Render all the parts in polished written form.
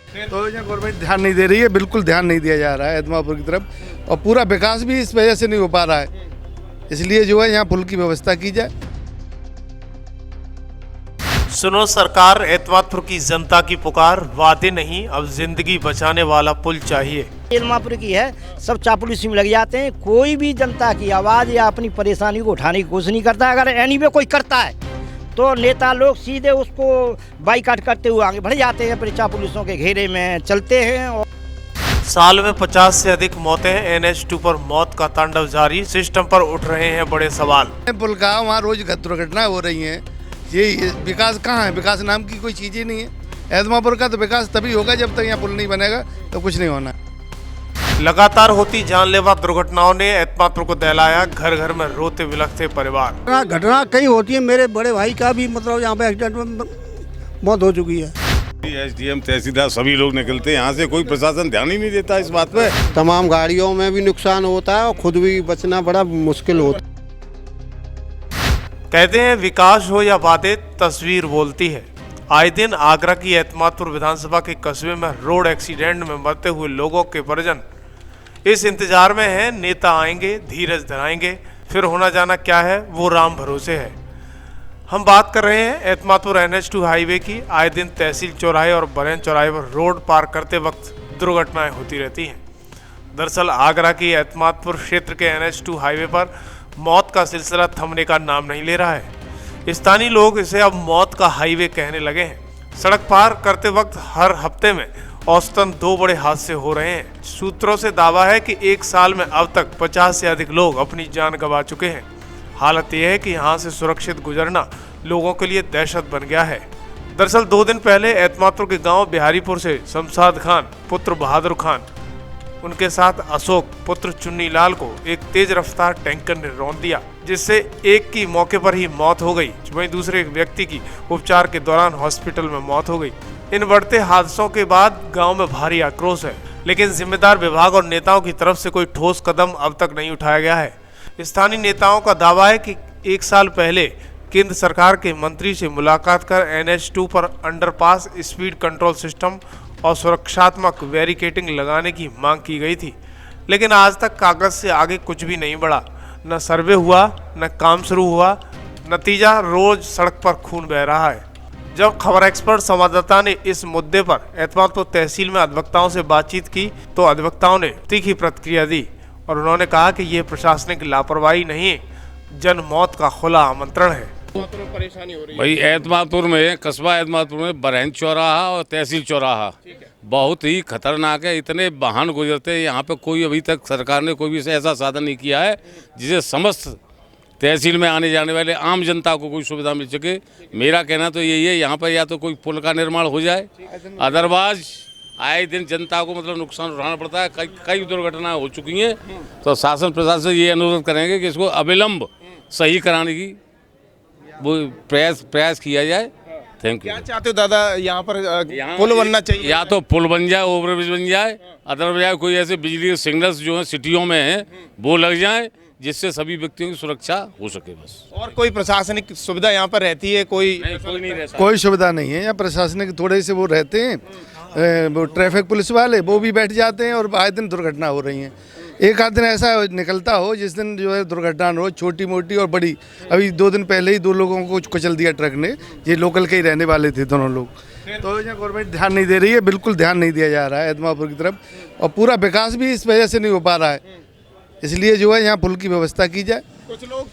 तो यहाँ गवर्नमेंट ध्यान नहीं दे रही है, बिल्कुल ध्यान नहीं दिया जा रहा है एतमापुर की तरफ, और पूरा विकास भी इस वजह से नहीं हो पा रहा है। इसलिए जो है यहाँ पुल की व्यवस्था की जाए। सुनो सरकार, एतमादपुर की जनता की पुकार, वादे नहीं अब जिंदगी बचाने वाला पुल चाहिए। एतमादपुर की है, सब चापलूसी में लग जाते हैं। कोई भी जनता की आवाज़ या अपनी परेशानी को उठाने की कोशिश नहीं करता। अगर एनी में कोई करता है तो नेता लोग सीधे उसको बाइकाट करते हुए आगे बढ़ जाते हैं, अपने चापलूसों के घेरे में चलते हैं। और साल में 50 से अधिक मौतें, NH2 पर मौत का तांडव जारी, सिस्टम पर उठ रहे हैं बड़े सवाल। पुल का वहाँ रोज दुर्घटनाएं हो रही हैं। ये विकास कहाँ है? विकास नाम की कोई चीज़ ही नहीं है। एतमापुर का तो विकास तभी होगा जब तक यहाँ पुल नहीं बनेगा, तो कुछ नहीं होना। लगातार होती जानलेवा दुर्घटनाओं ने एतमादपुर को दहलाया, घर घर में रोते बिलखते परिवार। घटना कई होती है। मेरे बड़े भाई का भी मतलब यहाँ पे एक्सीडेंट में मौत हो चुकी है। SDM तहसीलदार सभी लोग निकलते हैं यहाँ से, कोई प्रशासन ध्यान ही नहीं देता इस बात पे। तमाम गाड़ियों में भी नुकसान होता है और खुद भी बचना बड़ा मुश्किल होता है। कहते हैं विकास हो या वादे, तस्वीर बोलती है। आए दिन आगरा की एतमादपुर विधानसभा के कस्बे में रोड एक्सीडेंट में मरते हुए लोगों के परिजन इस इंतजार में हैं, नेता आएंगे, धीरज धराएंगे, फिर होना जाना क्या है वो राम भरोसे है। हम बात कर रहे हैं एतमादपुर NH2 हाईवे की। आए दिन तहसील चौराहे और बरेन चौराहे पर रोड पार करते वक्त दुर्घटनाएं होती रहती हैं। दरअसल आगरा की एतमादपुर क्षेत्र के NH2 हाईवे पर मौत का सिलसिला थमने का नाम नहीं ले रहा है। स्थानीय लोग इसे अब मौत का हाईवे कहने लगे हैं। सड़क पार करते वक्त हर हफ्ते में औसतन 2 बड़े हादसे हो रहे हैं। सूत्रों से दावा है कि एक साल में अब तक 50 से अधिक लोग अपनी जान गंवा चुके हैं। हालत यह है कि यहाँ से सुरक्षित गुजरना लोगों के लिए दहशत बन गया है। दरअसल 2 दिन पहले एतमादपुर के गांव बिहारीपुर से शमशाद खान पुत्र बहादुर खान, उनके साथ अशोक पुत्र चुन्नी लाल को एक तेज रफ्तार टैंकर ने रौंद दिया, जिससे एक की मौके पर ही मौत हो गई, वहीं दूसरे व्यक्ति की उपचार के दौरान हॉस्पिटल में मौत हो गई। इन बढ़ते हादसों के बाद गांव में भारी आक्रोश है, लेकिन जिम्मेदार विभाग और नेताओं की तरफ से कोई ठोस कदम अब तक नहीं उठाया गया है। स्थानीय नेताओं का दावा है कि 1 साल पहले केंद्र सरकार के मंत्री से मुलाकात कर NH2 पर अंडरपास, स्पीड कंट्रोल सिस्टम और सुरक्षात्मक बैरिकेडिंग लगाने की मांग की गई थी, लेकिन आज तक कागज से आगे कुछ भी नहीं बढ़ा। न सर्वे हुआ, न काम शुरू हुआ, नतीजा रोज सड़क पर खून बह रहा है। जब खबर एक्सपर्ट संवाददाता ने इस मुद्दे पर एतमादपुर तहसील में अधिवक्ताओं से बातचीत की तो अधिवक्ताओं ने तीखी प्रतिक्रिया दी और उन्होंने कहा कि ये प्रशासनिक लापरवाही नहीं, जन मौत का खुला आमंत्रण है। परेशानी हो रही है भाई एतमादपुर में, कस्बा एतमादपुर में बरहन चौराहा और तहसील चौराहा बहुत ही खतरनाक है। इतने वाहन गुजरते हैं यहाँ पे, कोई अभी तक सरकार ने कोई भी ऐसा साधन नहीं किया है जिसे समस्त तहसील में आने जाने वाले आम जनता को कोई सुविधा मिल सके। मेरा कहना तो यही है, यहाँ पर या तो कोई पुल का निर्माण हो जाए, अदरवाइज आए दिन जनता को मतलब नुकसान उठाना पड़ता है। कई दुर्घटनाएं हो चुकी हैं, तो शासन प्रशासन से ये अनुरोध करेंगे कि इसको अविलंब सही कराने की वो प्रयास किया जाए। Thank you. क्या चाहते हो दादा, यहाँ पर पुल बनना चाहिए? या तो पुल बन जाए, ओवरब्रिज बन जाए, अदरवाइज कोई ऐसे बिजली के सिग्नल्स जो हैं सिटियों में हैं वो लग जाएं, जिससे सभी व्यक्तियों की सुरक्षा हो सके बस। और कोई प्रशासनिक सुविधा यहाँ पर रहती है? कोई नहीं रहता। कोई सुविधा नहीं है यहाँ। प्रशासनिक थोड़े से वो रहते हैं, वो ट्रैफिक पुलिस वाले, वो भी बैठ जाते हैं और आए दिन दुर्घटना हो रही हैं। एक आध दिन ऐसा निकलता हो जिस दिन जो है दुर्घटना हो, छोटी मोटी और बड़ी। अभी 2 दिन पहले ही 2 लोगों को कुचल दिया ट्रक ने, ये लोकल के ही रहने वाले थे दोनों लोग। तो यहाँ गवर्नमेंट ध्यान नहीं दे रही है, बिल्कुल ध्यान नहीं दिया जा रहा है एतमापुर की तरफ, और पूरा विकास भी इस वजह से नहीं हो पा रहा है। इसलिए जो है यहाँ पुल की व्यवस्था की जाए।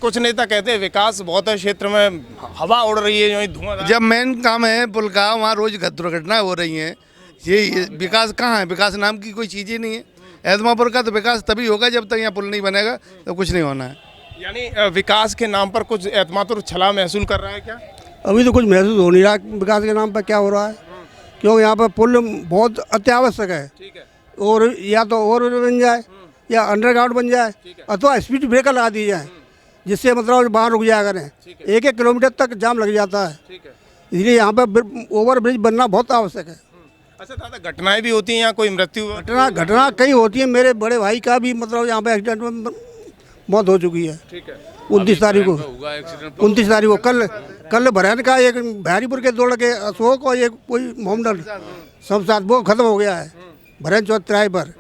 कुछ नेता कहते हैं विकास बहुत है क्षेत्र में, हवा उड़ रही है, जो धुआं। जब मेन काम है पुल का, वहाँ रोज दुर्घटनाएं हो रही हैं। ये विकास कहाँ है? विकास नाम की कोई चीज़ ही नहीं है। एतमापुर का तो विकास तभी होगा जब तक यहाँ पुल नहीं बनेगा, तो कुछ नहीं होना है। यानी विकास के नाम पर कुछ एतमादपुर छला महसूस कर रहा है क्या? अभी तो कुछ महसूस हो नहीं रहा विकास के नाम पर क्या हो रहा है, क्योंकि यहाँ पर पुल बहुत अत्यावश्यक है। ठीक है। और या तो और बन जाए या अंडरग्राउंड बन जाए, अथवा स्पीड ब्रेकर लगा दी जाए, जिससे मतलब वाहन रुक जाया करें। 1-1 किलोमीटर तक जाम लग जाता है, इसलिए यहाँ पर ओवर ब्रिज बनना बहुत आवश्यक है। अच्छा दादा, घटनाएं भी होती हैं यहाँ? कोई मृत्यु घटना कई होती है। मेरे बड़े भाई का भी मतलब यहाँ पे एक्सीडेंट में मौत हो चुकी है। ठीक है। 29 तारीख को, हुआ एक्सीडेंट। 29 तारीख को कल बरैन का एक भैरीपुर के दौड़ के अशोक और एक कोई मोहम्मद सब साथ वो खत्म हो गया है बरैन चौथ तिराहे पर।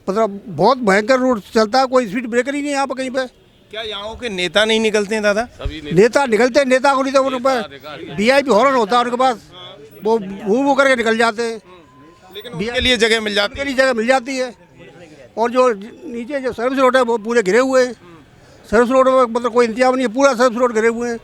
मतलब बहुत भयंकर रोड चलता है, कोई स्पीड ब्रेकर ही नहीं यहाँ पर कहीं पे। क्या यहाँ के नेता नहीं निकलते हैं दादा? नेता निकलते हैं, नेता को नहीं तो उनके पास VIP हॉर्न होता है उनके पास, वो वो करके निकल जाते हैं, लेकिन उनके लिए जगह मिल जाती उनके लिए जगह मिल जाती है। और जो नीचे जो सर्विस रोड है वो पूरे घिरे हुए हैं, सर्विस रोड में मतलब कोई इंतजाम नहीं है, पूरा सर्विस रोड घिरे हुए हैं।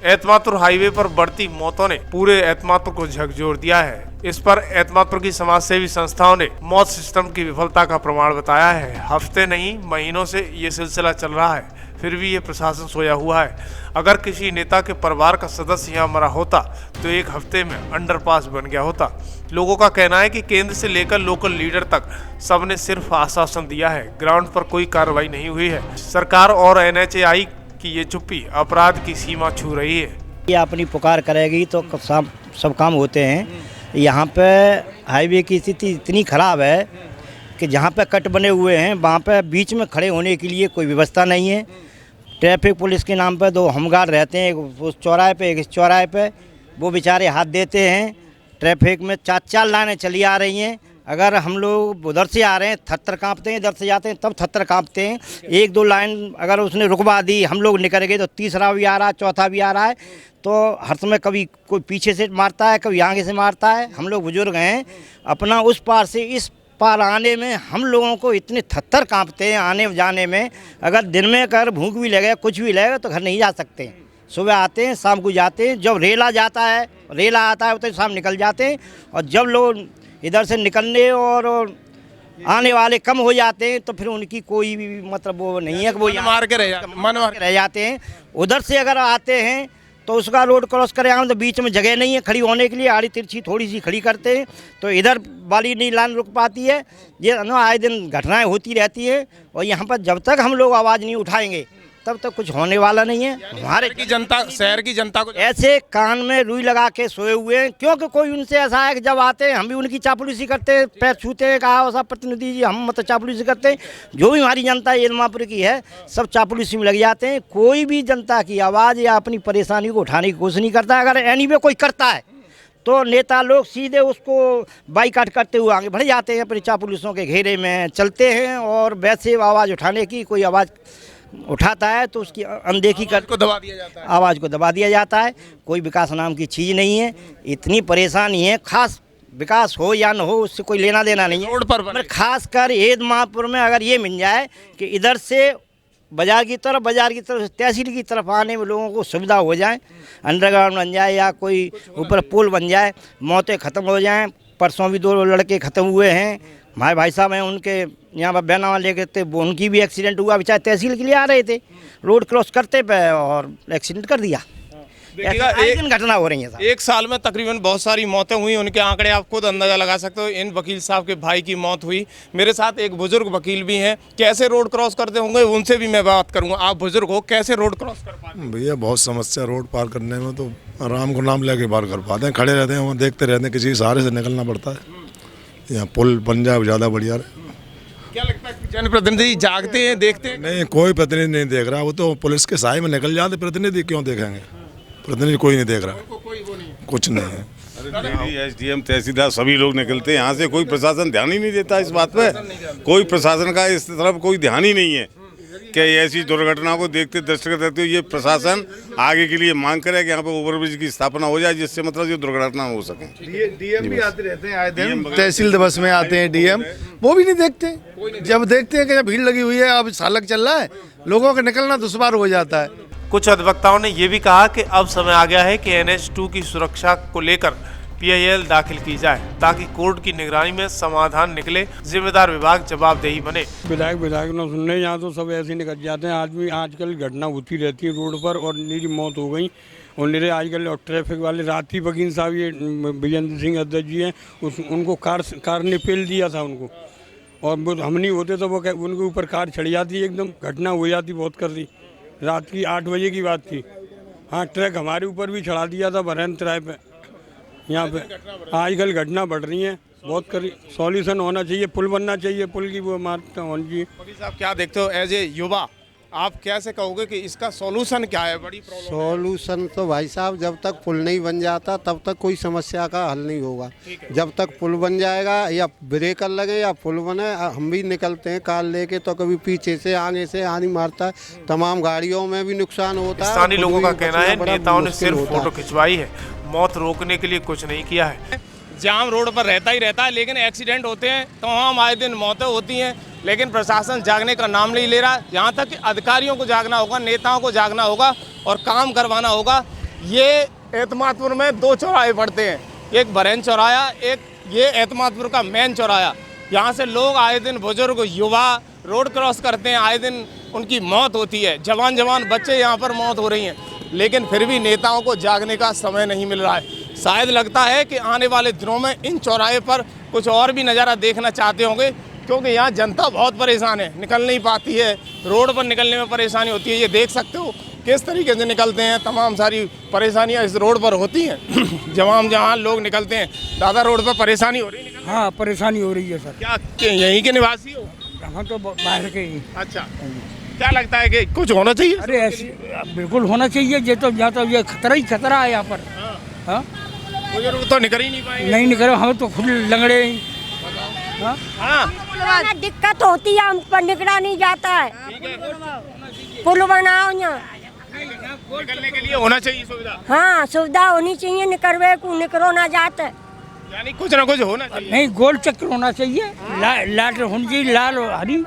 एतमातुर हाईवे पर बढ़ती मौतों ने पूरे एतमातुर को झकझोर दिया है। इस पर एतमातुर की समाजसेवी संस्थाओं ने मौत सिस्टम की विफलता का प्रमाण बताया है। हफ्ते नहीं महीनों से ये सिलसिला चल रहा है, फिर भी ये प्रशासन सोया हुआ है। अगर किसी नेता के परिवार का सदस्य यहाँ मरा होता तो एक हफ्ते में अंडरपास बन गया होता। लोगों का कहना है कि केंद्र से लेकर लोकल लीडर तक सबने सिर्फ आश्वासन दिया है, ग्राउंड पर कोई कार्रवाई नहीं हुई है। सरकार और NHAI की ये चुप्पी अपराध की सीमा छू रही है। ये अपनी पुकार करेगी तो सब काम होते हैं। यहाँ पे हाईवे की स्थिति इतनी ख़राब है कि जहाँ पे कट बने हुए हैं वहाँ पे बीच में खड़े होने के लिए कोई व्यवस्था नहीं है। ट्रैफिक पुलिस के नाम पे 2 होमगार्ड रहते हैं, एक उस चौराहे पे एक इस चौराहे पे, वो बेचारे हाथ देते हैं। ट्रैफिक में 4 लाइनें चली आ रही हैं। अगर हम लोग उधर से आ रहे हैं थर काँपते हैं, इधर से जाते हैं तब थर काँपते हैं। 1-2 लाइन अगर उसने रुकवा दी, हम लोग निकल गए तो तीसरा भी आ रहा है, चौथा भी आ रहा है। तो हर समय कभी कोई पीछे से मारता है, कभी आगे से मारता है। हम लोग बुजुर्ग हैं, अपना उस पार से इस पार आने में हम लोगों को इतने थर काँपते हैं आने जाने में। अगर दिन में अगर भूख भी लगे कुछ भी लगे तो घर नहीं जा सकते हैं। सुबह आते हैं शाम को जाते हैं, जब रेला जाता है रेला आता है तो शाम निकल जाते हैं। और जब लोग इधर से निकलने और आने वाले कम हो जाते हैं तो फिर उनकी कोई भी मतलब वो नहीं है कि वो मन मार के रह जाते हैं। उधर से अगर आते हैं तो उसका रोड क्रॉस करे आए तो बीच में जगह नहीं है खड़ी होने के लिए, आड़ी तिरछी थोड़ी सी खड़ी करते हैं तो इधर वाली नहीं लाइन रुक पाती है। ये आए दिन घटनाएं होती रहती हैं और यहाँ पर जब तक हम लोग आवाज़ नहीं उठाएंगे तब तक कुछ होने वाला नहीं है। हमारे की जनता, शहर की जनता को ऐसे कान में रुई लगा के सोए हुए हैं, क्योंकि कोई उनसे ऐसा है कि जब आते हैं हम भी उनकी चापलूसी करते हैं, पैर छूते हैं, कहा वैसा प्रतिनिधि जी हम मतलब चापलूसी करते हैं। जो भी हमारी जनता एतमापुर की है सब चापलूसी में लग जाते हैं। कोई भी जनता की आवाज़ या अपनी परेशानी को उठाने की कोशिश नहीं करता। अगर एनीवे कोई करता है तो नेता लोग सीधे उसको बाइकाट करते हुए आगे बढ़ जाते हैं, अपनी चापलूसों के घेरे में चलते हैं। और वैसे आवाज़ उठाने की कोई आवाज़ उठाता है तो उसकी अनदेखी कर को दबा दिया जाता है, आवाज़ को दबा दिया जाता है। कोई विकास नाम की चीज़ नहीं है। इतनी परेशानी है, खास विकास हो या न हो उससे कोई लेना देना नहीं है। रोड पर खास कर एतमापुर में अगर ये मिल जाए कि इधर से बाज़ार की तरफ से तहसील की तरफ आने में लोगों को सुविधा हो जाए, अंडरग्राउंड बन जाए या कोई ऊपर पुल बन जाए, मौतें ख़त्म हो जाएँ। परसों भी 2 लड़के ख़त्म हुए हैं, हमारे भाई साहब हैं, उनके यहाँ पर बैनामा लेके थे, उनकी भी एक्सीडेंट हुआ। बेचारे तहसील के लिए आ रहे थे, रोड क्रॉस करते पे और एक्सीडेंट कर दिया। एक दिन घटना हो रही है। एक साल में तकरीबन बहुत सारी मौतें हुई, उनके आंकड़े आप खुद अंदाजा लगा सकते हो। इन वकील साहब के भाई की मौत हुई। मेरे साथ एक बुजुर्ग वकील भी हैं, कैसे रोड क्रॉस करते होंगे उनसे भी मैं बात करूंगा। आप बुजुर्ग हो, कैसे रोड क्रॉस कर पाते हैं? भैया बहुत समस्या रोड पार करने में, तो आराम को नाम लेके पार कर पाते हैं। खड़े रहते हैं वहाँ देखते रहते हैं, किसी सहारे से निकलना पड़ता है। यहाँ पुल बन जाए ज़्यादा बढ़िया है। क्या लगता है कि जनप्रतिनिधि जागते हैं, देखते हैं? नहीं, कोई प्रतिनिधि नहीं देख रहा। वो तो पुलिस के साए में निकल जाते, प्रतिनिधि क्यों देखेंगे? प्रतिनिधि कोई नहीं देख रहा, कुछ नहीं है। SDM तहसीलदार सभी लोग निकलते हैं यहाँ से, कोई प्रशासन ध्यान ही नहीं देता इस बात पे। कोई प्रशासन का इस तरफ कोई ध्यान ही नहीं है कि ऐसी दुर्घटना को देखते दृष्टिगत रहते हुए ये प्रशासन आगे के लिए मांग करे कि यहाँ पे ओवरब्रिज की स्थापना हो जाए, जिससे मतलब ये दुर्घटना हो सके। DM भी आते रहते हैं आए दिन, तहसील बस में आते हैं DM, वो भी नहीं देखते। जब देखते हैं कि भीड़ लगी हुई है, अब चालक चल रहा है, लोगों का निकलना दुश्वार हो जाता है। कुछ अधिवक्ताओं ने यह भी कहा कि अब समय आ गया है कि NH2 की सुरक्षा को लेकर PIL दाखिल की जाए ताकि कोर्ट की निगरानी में समाधान निकले, जिम्मेदार विभाग जवाबदेही बने। विधायक न सुनने, यहाँ तो सब ऐसे निकल जाते हैं। आदमी आजकल घटना होती रहती है रोड पर और मेरी मौत हो गई। और मेरे आजकल ट्रैफिक वाले रात्रि वकील साहब ये विजेंद्र सिंह अध्यक्ष जी हैं, उनको कार ने पेल दिया था उनको, और वो हम नहीं होते तो वो उनके ऊपर कार चढ़ जाती, एकदम घटना हो जाती बहुत कर दी। रात की 8 बजे की बात थी। हाँ, ट्रक हमारे ऊपर भी चढ़ा दिया था बरहन तिराहे पे। यहाँ पे आजकल घटना बढ़ रही है बहुत करी। सॉल्यूशन होना चाहिए, पुल बनना चाहिए, पुल की वो मारता होनी चाहिए। वकील साहब क्या देखते हो एज ए युवा, आप कैसे कहोगे कि इसका सॉल्यूशन क्या है? बड़ी प्रॉब्लम सॉल्यूशन तो भाई साहब जब तक पुल नहीं बन जाता तब तक कोई समस्या का हल नहीं होगा। जब तक पुल बन जाएगा या ब्रेकर लगे या पुल बने, हम भी निकलते हैं कार लेके तो कभी पीछे से आगे से आनी मारता है, तमाम गाड़ियों में भी नुकसान होता है। स्थानीय लोगों का कहना है बड़ा नेताओं ने मुश्किल सिर्फ होता है। फोटो खिंचवाई है, मौत रोकने के लिए कुछ नहीं किया है। जाम रोड पर रहता ही रहता है, लेकिन एक्सीडेंट होते हैं, तमाम आए दिन मौतें होती हैं, लेकिन प्रशासन जागने का नाम नहीं ले रहा। यहाँ तक कि अधिकारियों को जागना होगा, नेताओं को जागना होगा और काम करवाना होगा। ये एतमादपुर में 2 चौराहे पड़ते हैं, एक बरैन चौराहा, एक ये एतमादपुर का मेन चौराहा। यहाँ से लोग आए दिन, बुजुर्ग युवा रोड क्रॉस करते हैं, आए दिन उनकी मौत होती है, जवान बच्चे यहाँ पर मौत हो रही हैं, लेकिन फिर भी नेताओं को जागने का समय नहीं मिल रहा है। शायद लगता है कि आने वाले दिनों में इन चौराहे पर कुछ और भी नज़ारा देखना चाहते होंगे, क्योंकि यहाँ जनता बहुत परेशान है, निकल नहीं पाती है, रोड पर निकलने में परेशानी होती है। ये देख सकते हो किस तरीके से निकलते हैं, तमाम सारी परेशानियाँ इस रोड पर होती हैं। जहाँ लोग निकलते हैं, दादा रोड पर परेशानी हो रही है? हाँ, परेशानी हो रही है सर। क्या यहीं के निवासी हो? हम तो बाहर के ही। अच्छा, क्या लगता है कि कुछ होना चाहिए? अरे ऐसे बिल्कुल होना चाहिए। ये तो ये खतरा ही खतरा है यहाँ पर। हाँ, बुजुर्ग तो निकल ही नहीं पाएंगे। नहीं निकले, हम तो खुद लंगड़े हैं। हाँ, दिक्कत होती है, हम पर निकला नहीं जाता है। पुल बनाओ यहाँ, निकलने के लिए होना चाहिए सुविधा। हाँ सुविधा होनी चाहिए, निकलवे को निकलो ना जाते, यानी कुछ ना कुछ होना चाहिए। नहीं, गोल चक्कर होना चाहिए, लाल होनी चाहिए, लाल और हरी।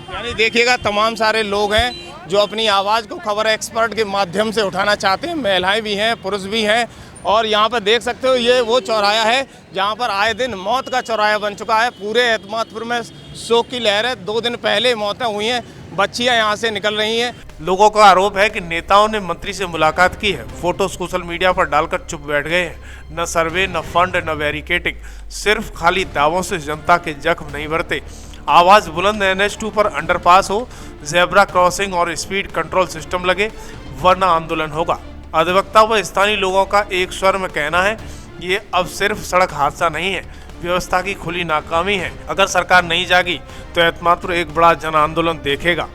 यानी देखिएगा, तमाम सारे लोग हैं जो अपनी आवाज़ को खबर एक्सपर्ट के माध्यम से उठाना चाहते हैं, महिलाएं भी हैं, पुरुष भी हैं। और यहाँ पर देख सकते हो, ये वो चौराहा है जहाँ पर आए दिन मौत का चौराहा बन चुका है। पूरे एतमादपुर में शोक की लहर है। 2 दिन पहले मौतें हुई हैं, बच्चियाँ यहाँ से निकल रही हैं। लोगों का आरोप है कि नेताओं ने मंत्री से मुलाकात की है, फोटो सोशल मीडिया पर डालकर चुप बैठ गए हैं। न सर्वे, न फंड, न बैरिकेडिंग, सिर्फ खाली दावों से जनता के जख्म नहीं भरते। आवाज़ बुलंद NH2 पर अंडरपास हो, जेब्रा क्रॉसिंग और स्पीड कंट्रोल सिस्टम लगे, वरना आंदोलन होगा। अधिवक्ता व स्थानीय लोगों का एक स्वर में कहना है, ये अब सिर्फ सड़क हादसा नहीं है, व्यवस्था की खुली नाकामी है। अगर सरकार नहीं जागी तो एतमादपुर एक बड़ा जन आंदोलन देखेगा।